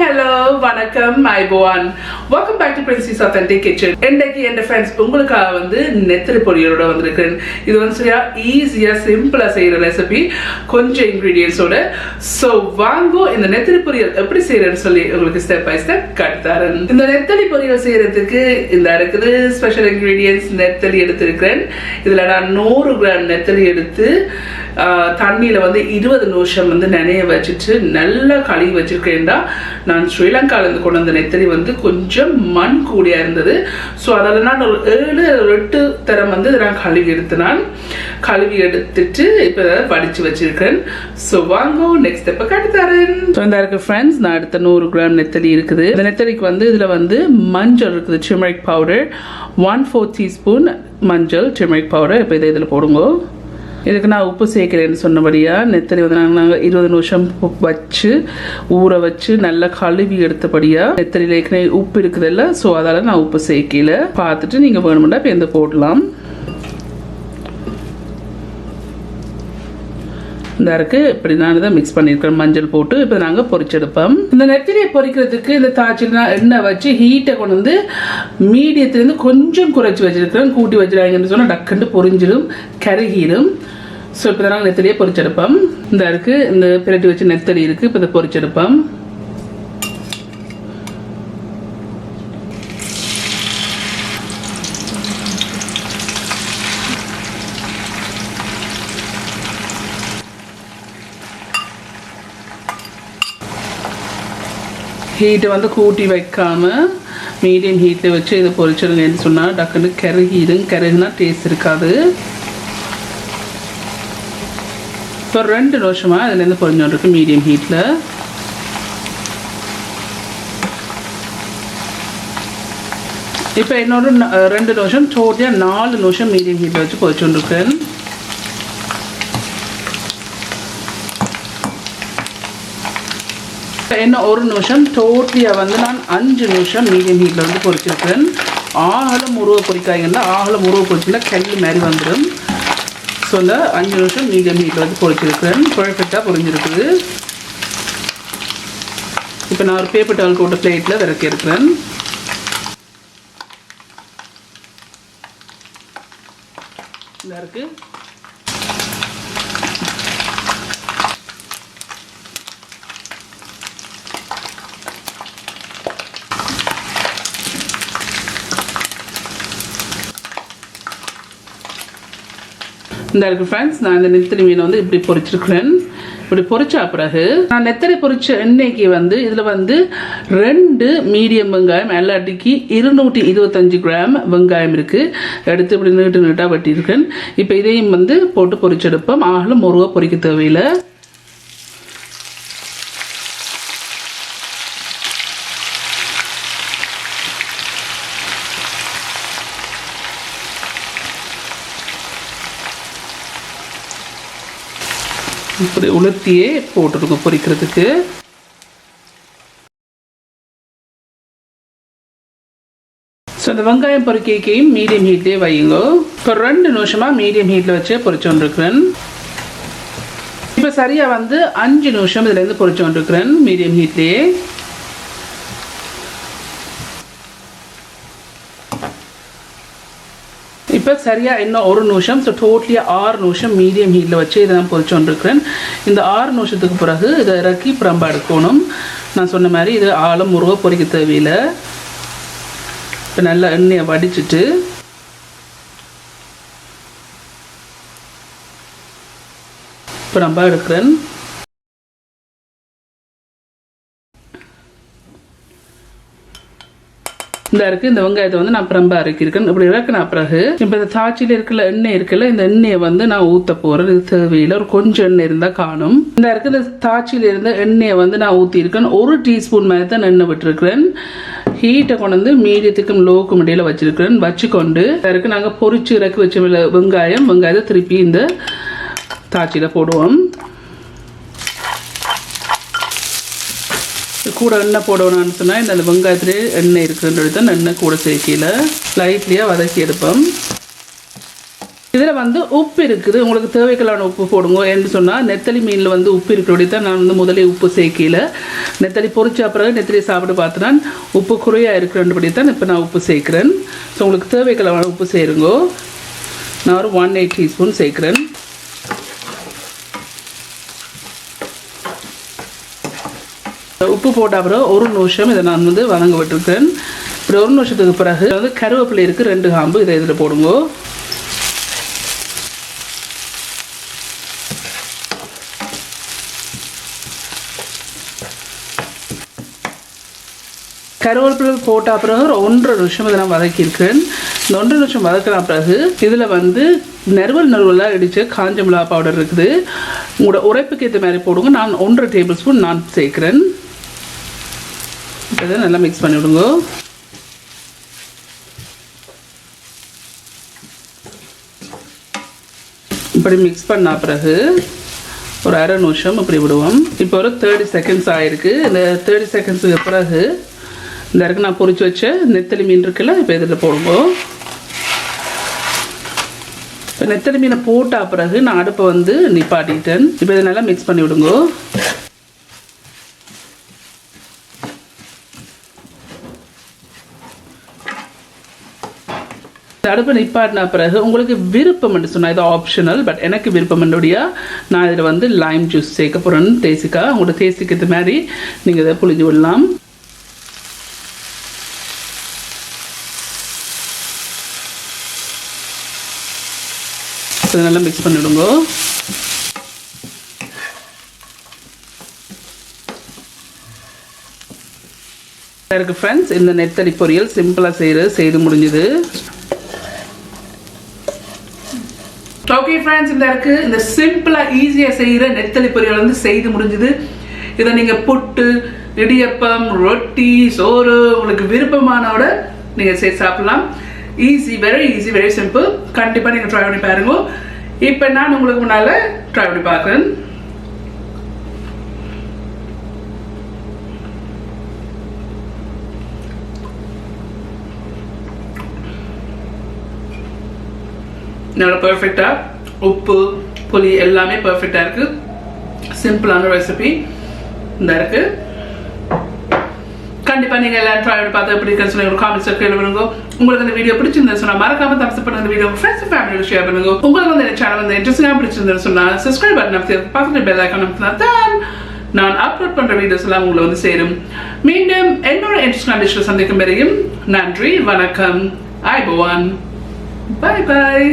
hello வணக்கம் ஐபோவான் welcome back to Princess Authentic Kitchen. இன்னைக்கு என் friends உங்களுக்காக வந்து நெத்திலி பொரியலோட வந்திருக்கேன். இது வந்து சரியா ஈஸியா சிம்பிளா செய்யற ரெசிபி, கொஞ்சம் இன்கிரிடியன்ட்ஸோட. ஸோ வாங்கோ இந்த நெத்திலி பொரியல் எப்படி செய்யறேன்னு சொல்லி உங்களுக்கு ஸ்டெப் பை ஸ்டெப் கட்டுத்தரேன். இந்த நெத்திலி பொரியல் செய்யறதுக்கு இந்த இருக்குது ஸ்பெஷல் இன்கிரிடியன்ட்ஸ். நெத்திலி எடுத்திருக்கிறேன். இதுல நான் 100 கிராம் நெத்திலி எடுத்து தண்ணியில் வந்து 20 நிமிஷம் வந்து நனைய வச்சுட்டு நல்லா கழுவி வச்சுருக்கேன்டா. நான் ஸ்ரீலங்காவிலேருந்து கொண்டு வந்த நெத்திலி வந்து கொஞ்சம் மண் கூடியாக இருந்தது. ஸோ அதில் நான் ஒரு 7-8 தரம் வந்து நான் கழுவி எடுத்துட்டு இப்போ படித்து வச்சுருக்கேன். ஸோ வாங்க நெக்ஸ்ட் ஸ்டெப்பை கட்டுத்தரேன். ஸோ இந்த இருக்கு ஃப்ரெண்ட்ஸ், நான் எடுத்த 100 கிராம் நெத்திலி இருக்குது. இந்த நெத்திலிக்கு வந்து இதில் வந்து மஞ்சள் இருக்குது, turmeric பவுடர் 1/4 டீஸ்பூன் மஞ்சள் turmeric பவுடர். இப்போ இதில் போடுங்க. இதுக்கு நான் உப்பு சேர்க்கிறேன்னு சொன்னபடியாக நெத்தலி வந்து நாங்கள் 20 நிமிஷம் வச்சு ஊற வச்சு நல்லா கழுவி எடுத்தபடியாக நெத்தலியில் ஏற்கனவே உப்பு இருக்குதில்ல, ஸோ அதால் நான் உப்பு சேர்க்கல. பார்த்துட்டு நீங்கள் வேணுமெண்டா இப்போ எந்த போடலாம். இந்த இருக்கு இப்படி நான் இதை மிக்ஸ் பண்ணியிருக்கேன் மஞ்சள் போட்டு. இப்போ நாங்கள் பொரிச்செடுப்போம். இந்த நெத்திலியை பொரிக்கிறதுக்கு இந்த தாய்ச்சில் நான் எண்ணெய் வச்சு ஹீட்டை கொண்டு வந்து மீடியத்துலேருந்து கொஞ்சம் குறைச்சி வச்சிருக்கிறேன். கூட்டி வச்சிருக்காங்கன்னு சொன்னால் டக்குண்டு பொரிஞ்சிடும், கருகிடும். ஸோ இப்போ தான் நாங்கள் நெத்திலியை பொரிச்செடுப்போம். இந்த இருக்கு இந்த பிரட்டி வச்சு நெத்தலி இருக்குது. இப்போ இதை பொரிச்செடுப்போம். ஹீட்டை வந்து கூட்டி வைக்காமல் மீடியம் ஹீட்டில் வச்சு இதை பொரிச்சிடுங்கன்னு சொன்னால் டக்குன்னு கருகுனா டேஸ்ட் இருக்காது. இப்போ 2 நிமிஷமாக அதுலேருந்து பொரிஞ்சோன்றிருக்கு மீடியம் ஹீட்டில். இப்போ இன்னொரு 2 நிமிஷம் டோட்டலாக 4 நிமிஷம் மீடியம் ஹீட்டில் வச்சு பொரிச்சோன்றிருக்கேன். இன்னும் 1 நிமிஷம் டோட்டலியாக வந்து நான் 5 நிமிஷம் மீடியம் ஹீட்டில் வந்து பொரிச்சிருக்கிறேன். ஆகலம் உருவ பொரிக்காய்ங்கன்னா ஆகலம் உருவ பொரிச்சிங்கன்னா கல் மாதிரி வந்துடும். ஸோ இந்த 5 நிமிஷம் மீடியம் ஹீட்டில் வந்து பொரிச்சிருக்கிறேன். பர்ஃபெக்டாக பொரிஞ்சிருக்குது. இப்போ நான் ஒரு பேப்பர் டவல் போட்ட பிளேட்டில் விளக்கி இருக்கிறேன். இந்த இருக்கு இந்த இருக்குது ஃப்ரெண்ட்ஸ், நான் இந்த நெத்திலி மீனை வந்து இப்படி பொரிச்சிருக்கிறேன். இப்படி பொரிச்சா பிறகு நான் நெத்திலி பொரிச்ச எண்ணெய்க்கு வந்து இதில் வந்து 2 மீடியம் வெங்காயம் எல்லாட்டிக்கு 225 கிராம் வெங்காயம் இருக்குது. எடுத்து இப்படி நீட்டாக வெட்டியிருக்கேன். இப்போ இதையும் வந்து போட்டு பொரிச்செடுப்போம். ஆகலும் முருகை பொரிக்க தேவையில்லை. இப்படி உலர்த்தியே போட்டுருங்க பொரிக்கிறதுக்கு. ஸோ இந்த வெங்காயம் பொரிக்கையும் மீடியம் ஹீட்லேயே வையுங்க. இப்போ 2 நிமிஷமாக மீடியம் ஹீட்டில் வச்சே பொரிச்சோன்ருக்கிறேன். இப்போ சரியாக வந்து 5 நிமிஷம் இதுலேருந்து பொரிச்சோன்ருக்கிறேன் மீடியம் ஹீட்லேயே. இப்போ சரியாக இன்னும் 1 நிமிஷம். ஸோ டோட்டலியாக 6 நிமிஷம் மீடியம் ஹீட்டில் வச்சு இதை நான் பொரிச்சோன்ருக்கிறேன். இந்த 6 நிமிஷத்துக்கு பிறகு இதை இறக்கி பிரம்பா எடுக்கணும். நான் சொன்ன மாதிரி இது ஆழம் முருகை பொரிக்க தேவையில்லை. இப்போ நல்லா எண்ணெயை வடிச்சிட்டு பிரம்பா எடுக்கிறேன். இந்த இருக்குது இந்த வெங்காயத்தை வந்து நான் பிரம்பா இறக்கியிருக்கேன். இப்படி இறக்குனா பிறகு இப்போ இந்த தாய்ச்சியில் இருக்கல எண்ணெய் இருக்குல்ல, இந்த எண்ணெயை வந்து நான் ஊற்ற போகிறேன். இது தேவையில்லை, ஒரு கொஞ்சம் எண்ணெய் இருந்தால் காணும். இந்த இருக்குது இந்த தாய்ச்சியில் இருந்த எண்ணெயை வந்து நான் ஊற்றிருக்கேன். 1 டீஸ்பூன் மாதிரி தான் எண்ணெய் விட்டுருக்கிறேன். ஹீட்டை கொண்டு வந்து மீடியத்துக்கும் லோவுக்கும் இடையில வச்சிருக்கிறேன். வச்சுக்கொண்டு இருக்கு நாங்கள் பொரிச்சு இறக்கி வச்ச வெங்காயத்தை திருப்பி இந்த தாய்ச்சியில் போடுவோம். கூட எண்ணெய் போடணும்னு சொன்னால் இந்த வெங்காயத்திலே எண்ணெய் இருக்குன்றது தான் எண்ணெய் கூட சேர்க்கல லைட்லியாக வதக்கி எடுப்போம். இதில் வந்து உப்பு இருக்குது, உங்களுக்கு தேவைக்கலான உப்பு போடுங்க. என்று சொன்னால் நெத்தலி மீனில் வந்து உப்பு இருக்கிறபடி தான் நான் வந்து முதலே உப்பு சேர்க்கல. நெத்தலி பொரிச்ச பிறகு நெத்தலி சாப்பிட்டு பார்த்து நான் உப்பு குறையாக இருக்கிறபடி தான் இப்போ நான் உப்பு சேர்க்குறேன். ஸோ உங்களுக்கு தேவைக்கலான உப்பு சேருங்க. நான் ஒரு 1/8 டீஸ்பூன் சேர்க்குறேன். உப்பு போட்ட அப்புறம் 1 நிமிஷம் இதை நான் வந்து வதங்க விட்டுருக்கேன். இப்படி 1 நிமிஷத்துக்கு பிறகு வந்து கருவேப்பிலை இருக்குது 2 காம்பு, இதை இதில் போடுங்க. கருவேப்பிலை போட்ட பிறகு 1.5 நிமிஷம் இதை நான் வதக்கியிருக்கேன். இந்த 1.5 நிமிஷம் வதக்கின பிறகு இதில் வந்து நறுவலாக இடித்து காஞ்ச மிளகா பவுடர் இருக்குது. உங்களோட உரைப்புக்கு ஏற்ற மாதிரி போடுங்க. நான் 1.5 டேபிள் ஸ்பூன் நான் சேர்க்குறேன். இதை நல்லா மிக்ஸ் பண்ணி விடுங்க. இப்படி மிக்ஸ் பண்ண பிறகு ஒரு 1/2 நிமிஷம் இப்படி விடுவோம். இப்போ ஒரு 30 செகண்ட்ஸ் ஆகிருக்கு. இந்த 30 செகண்ட்ஸுக்கு பிறகு இந்த இருக்கு நான் பொரிச்சு வச்ச நெத்தலி மீன் இருக்குல்ல, இப்போ இதில் போடுவோம். இப்போ நெத்தலி மீனை போட்ட பிறகு நான் அடுப்பை வந்து நிப்பாட்டிட்டேன். இப்போ இதை நல்லா மிக்ஸ் பண்ணி விடுங்க. அடுப்பு நிப்பாட்டின பிறகு உங்களுக்கு விருப்பம் என்று சொன்னால் இது ஆப்ஷனல், பட் எனக்கு விருப்பம் என்னுடைய நான் இதில் வந்து லைம் ஜூஸ் சேர்க்க போகிறேன். டேஸ்ட்டுக்காக உங்களோட டேஸ்ட்டுக்கு ஏற்ற மாதிரி நீங்கள் இதை புளிஞ்சு விடலாம். இதை நல்லா மிக்ஸ் பண்ணிவிடுங்க. இருக்கு ஃப்ரெண்ட்ஸ், இந்த நெத்தலி பொரியல் சிம்பிளாக செய்து முடிஞ்சுது. ஓகே ஃப்ரெண்ட்ஸ், இந்த சிம்பிளாக ஈஸியாக செய்கிற நெத்தலி பொரியல் வந்து செய்து முடிஞ்சுது. இதை நீங்கள் புட்டு, இடியப்பம், ரொட்டி, சோறு உங்களுக்கு விருப்பமானோட நீங்கள் சேர்த்து சாப்பிடலாம். Easy, very simple. கண்டிப்பாக நீங்கள் ட்ரை பண்ணி பாருங்க. இப்போ நான் உங்களுக்கு முன்னால் ட்ரை பண்ணி பார்க்குறேன். நல்லா பர்ஃபெக்டாக உப்பு புளி எல்லாமே பர்ஃபெக்டாக இருக்குது. சிம்பிளான ரெசிபி இந்த இருக்குது. கண்டிப்பாக நீங்கள் எல்லாம் ட்ரை பண்ணி பார்த்து எப்படி இருக்குன்னு சொல்லி காமெண்ட்ஸ் கேள்வி பண்ணுங்க. உங்களுக்கு இந்த வீடியோ பிடிச்சிருந்தேன்னு சொன்னால் மறக்காம தம்ஸ் பண்ண இந்த வீடியோ ஃப்ரெண்ட்ஸ் அண்ட் ஃபேமிலியோட ஷேர் பண்ணுங்க. உங்களுக்கு வந்து இந்த சேனல் வந்து இன்ட்ரெஸ்டிங்காக பிடிச்சிருந்தேன்னு சொன்னால் சப்ஸ்கிரைப் பட்டன் அமைத்து பக்கத்தில் பெல் ஐக்கான் அமைத்தினா தான் நான் அப்லோட் பண்ணுற வீடியோஸ் எல்லாம் உங்களை வந்து சேரும். மீண்டும் என்னோட இன்ட்ரெஸ்டிங் டிஷ்ஷில் சந்திக்கும் வரையும் நன்றி, வணக்கம், ஐபோவான், பாய் பாய்.